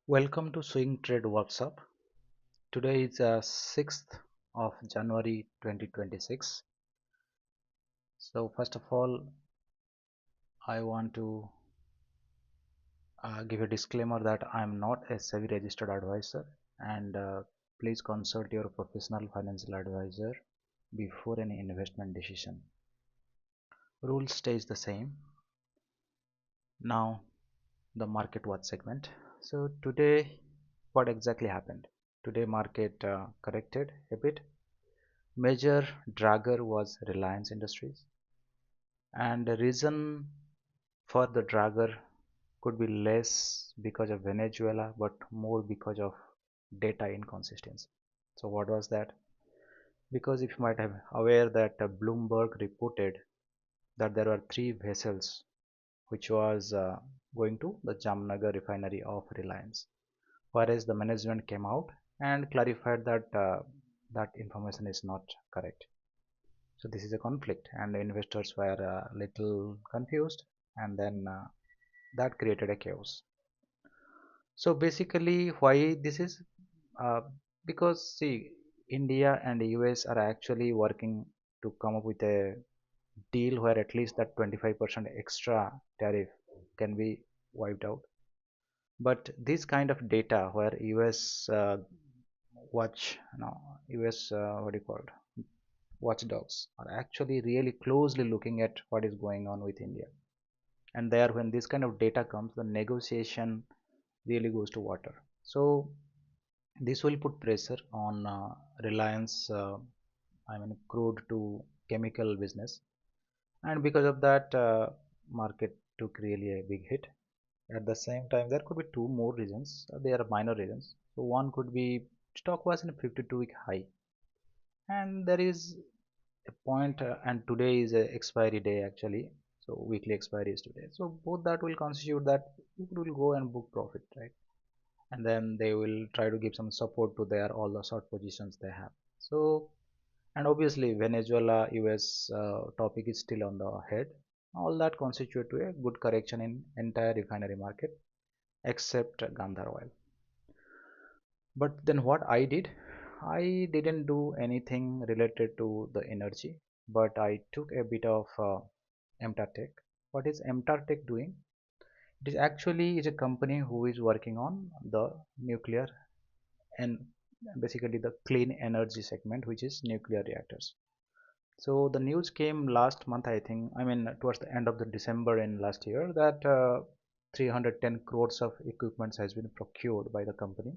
Welcome to Swing Trade Workshop. Today is 6th of January 2026. So first of all, I want to give a disclaimer that I am not a SEBI registered advisor and please consult your professional financial advisor before any investment decision. Rule stays the same. Now the market watch segment. So today what exactly happened? Today market corrected a bit. Major dragger was Reliance Industries, and the reason for the dragger could be less because of Venezuela but more because of data inconsistency. So what was that? Because if you might have aware that Bloomberg reported that there were three vessels which was going to the Jamnagar refinery of Reliance, whereas the management came out and clarified that that information is not correct. So this is a conflict, and the investors were a little confused, and then that created a chaos. So basically, why this is uh, because see, India and the US are actually working to come up with a deal where at least that 25% extra tariff can be wiped out. But this kind of data where US watch, no, US what do you call it? Watchdogs are actually really closely looking at what is going on with India. And there, when this kind of data comes, the negotiation really goes to water. So this will put pressure on Reliance, I mean, crude to chemical business. And because of that, market took really a big hit. At the same time, there could be two more reasons. They are minor reasons. So one could be stock was in a 52-week high, and there is a point, and today is a expiry day actually. So weekly expiry is today. So both that will constitute that people will go and book profit, right? And then they will try to give some support to their all the short positions they have. So and obviously Venezuela US topic is still on the head. All that constitute to a good correction in entire refinery market except Gandhar oil. But then what I did, I didn't do anything related to the energy, but I took a bit of MTAR. What is MTAR doing? It is actually is a company who is working on the nuclear and basically the clean energy segment, which is nuclear reactors. So the news came last month, I think, I mean, towards the end of the December in last year, that 310 crores of equipment has been procured by the company.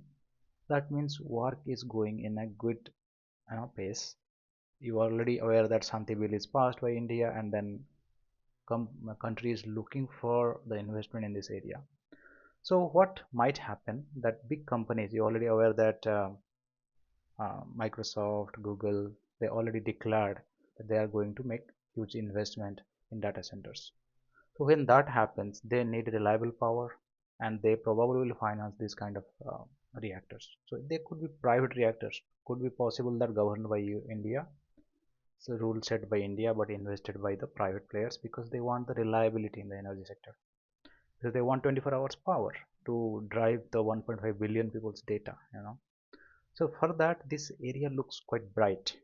That means work is going in a good pace. You are already aware that Shanti bill is passed by India, and then country is looking for the investment in this area. So what might happen that big companies, you're already aware that Microsoft, Google, they already declared that they are going to make huge investment in data centers. So when that happens, they need reliable power, and they probably will finance this kind of reactors. So they could be private reactors, could be possible that governed by India, so rule set by India, but invested by the private players because they want the reliability in the energy sector. Because they want 24 hours power to drive the 1.5 billion people's data. So for that, this area looks quite bright.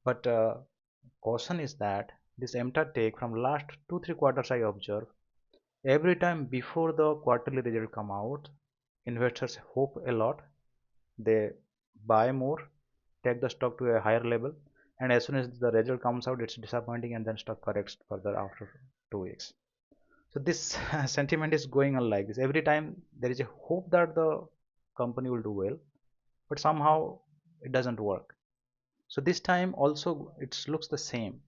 But caution is that this MTAR take from last 2-3 quarters I observe, every time before the quarterly result come out, investors hope a lot. They buy more, take the stock to a higher level, and as soon as the result comes out, it's disappointing, and then stock corrects further after 2 weeks. So this sentiment is going on like this. Every time there is a hope that the company will do well, but somehow it doesn't work. So this time also it looks the same.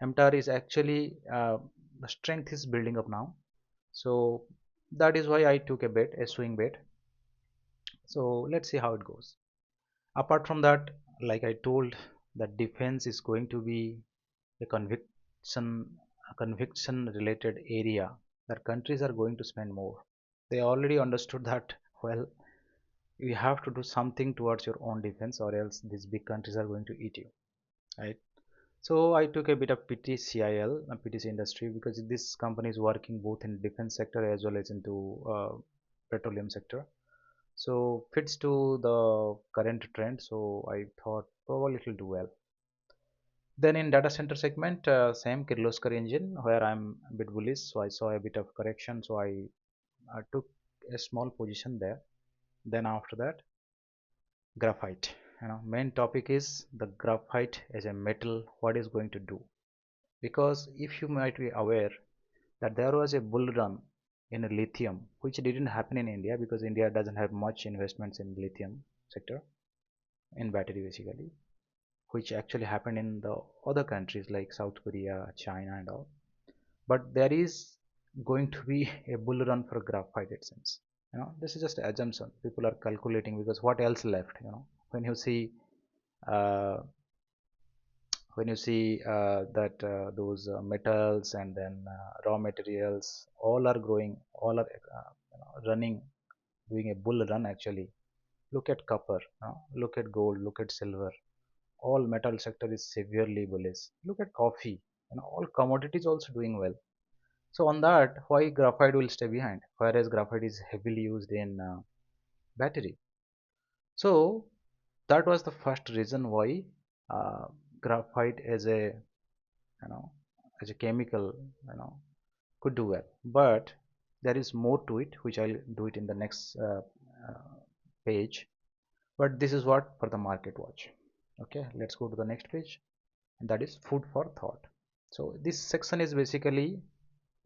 MTAR is actually the strength is building up now. So that is why I took a bet, a swing bet. So let's see how it goes. Apart from that, like I told, that defense is going to be a conviction related area that countries are going to spend more. They already understood that, well, you have to do something towards your own defense, or else these big countries are going to eat you, right? So I took a bit of PTCIL, PTC industry, because this company is working both in defense sector as well as into petroleum sector. So fits to the current trend. So I thought probably it will do well. Then in data center segment, same Kirloskar engine where I'm a bit bullish. So I saw a bit of correction. So I took a small position there. Then after that, graphite. Main topic is the graphite as a metal. What is going to do? Because if you might be aware that there was a bull run in lithium, which didn't happen in India because India doesn't have much investments in lithium sector in battery basically, which actually happened in the other countries like South Korea, China, and all. But there is going to be a bull run for graphite, it seems. This is just an assumption. People are calculating because what else left? When you see uh, that those metals and then raw materials all are growing, all are running, doing a bull run actually. Look at copper, look at gold, look at silver. All metal sector is severely bullish. Look at coffee, all commodities also doing well. So on that, why graphite will stay behind? Whereas graphite is heavily used in battery. So that was the first reason why graphite as a you know as a chemical you know could do well. But there is more to it, which I'll do it in the next page. But this is what for the market watch. Okay, let's go to the next page, and that is food for thought. So this section is basically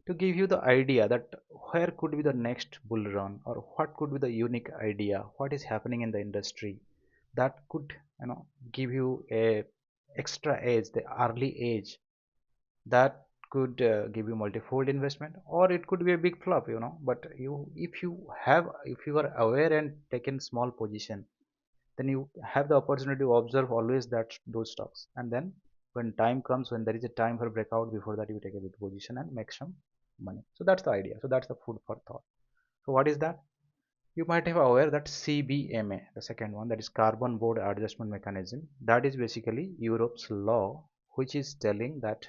to give you the idea that where could be the next bull run, or what could be the unique idea, what is happening in the industry that could give you a extra edge, the early edge that could give you multifold investment, or it could be a big flop. But if you are aware and taken small position, then you have the opportunity to observe always that those stocks, and then when time comes, when there is a time for breakout, before that you take a big position and make some money. So that's the idea. So that's the food for thought. So what is that? You might have aware that CBMA, the second one, that is carbon board adjustment mechanism, that is basically Europe's law, which is telling that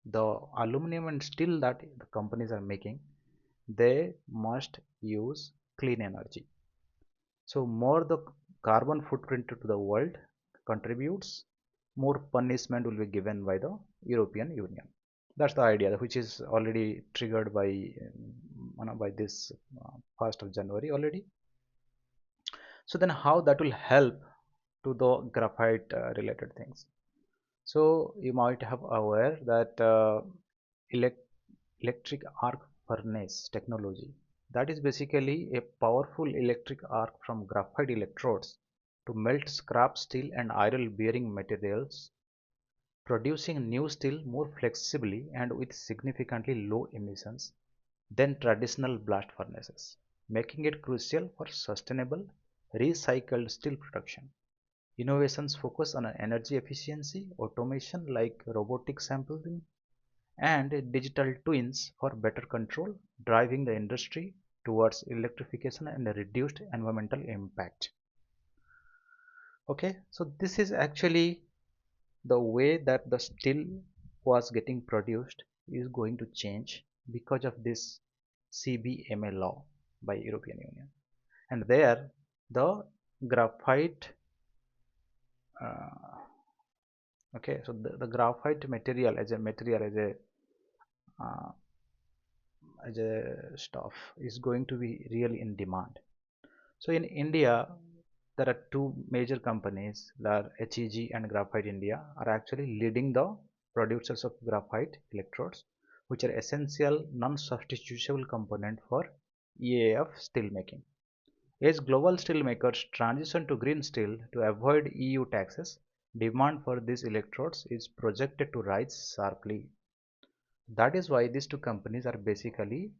the aluminum and steel that the companies are making, they must use clean energy. So more the carbon footprint to the world contributes, more punishment will be given by the European Union. That's the idea, which is already triggered by this 1st of January already. So then how that will help to the graphite related things? So you might have aware that elect electric arc furnace technology, that is basically a powerful electric arc from graphite electrodes to melt scrap steel and iron bearing materials, producing new steel more flexibly and with significantly low emissions than traditional blast furnaces, making it crucial for sustainable recycled steel production. Innovations focus on energy efficiency, automation like robotic sampling, and digital twins for better control, driving the industry towards electrification and a reduced environmental impact. Okay, so this is actually the way that the steel was getting produced is going to change because of this CBMA law by European Union. And there the graphite okay, so the graphite material uh, as a stuff is going to be really in demand. So in India, there are two major companies, that HEG and Graphite India, are actually leading the producers of graphite electrodes, which are essential non-substitutable component for EAF steelmaking. As global steelmakers transition to green steel to avoid EU taxes, demand for these electrodes is projected to rise sharply. That is why these two companies are basically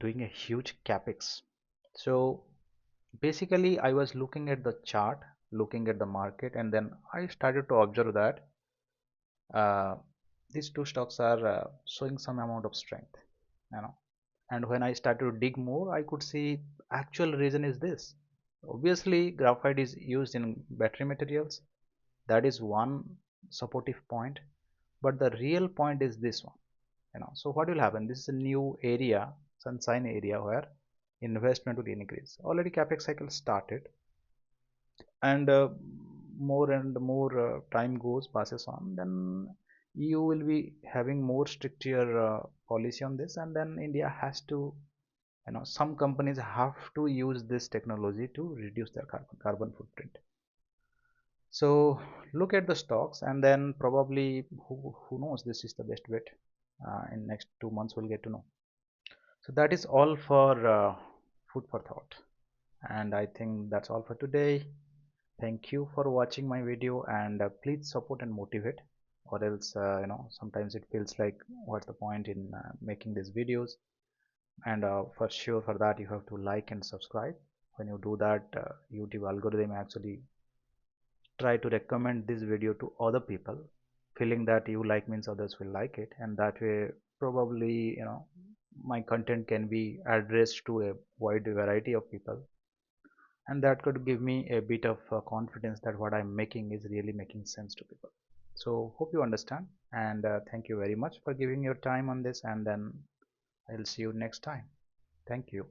doing a huge capex. So basically I was looking at the chart, looking at the market, and then I started to observe that uh, these two stocks are showing some amount of strength, you know. And when I started to dig more, I could see actual reason is this. Obviously, graphite is used in battery materials. That is one supportive point. But the real point is this one. So what will happen? This is a new area, sunshine area, where investment will increase. Already capex cycle started, and more and more time goes passes on, then EU will be having more stricter policy on this, and then India has to, some companies have to use this technology to reduce their carbon footprint. So look at the stocks, and then probably who knows, this is the best bet. In next 2 months we'll get to know. So that is all for food for thought, and I think that's all for today. Thank you for watching my video, and please support and motivate, or else sometimes it feels like what's the point in making these videos. And for sure, for that you have to like and subscribe. When you do that, YouTube algorithm actually try to recommend this video to other people, feeling that you like means others will like it, and that way probably my content can be addressed to a wide variety of people, and that could give me a bit of confidence that what I'm making is really making sense to people. So hope you understand, and thank you very much for giving your time on this, and then I'll see you next time. Thank you.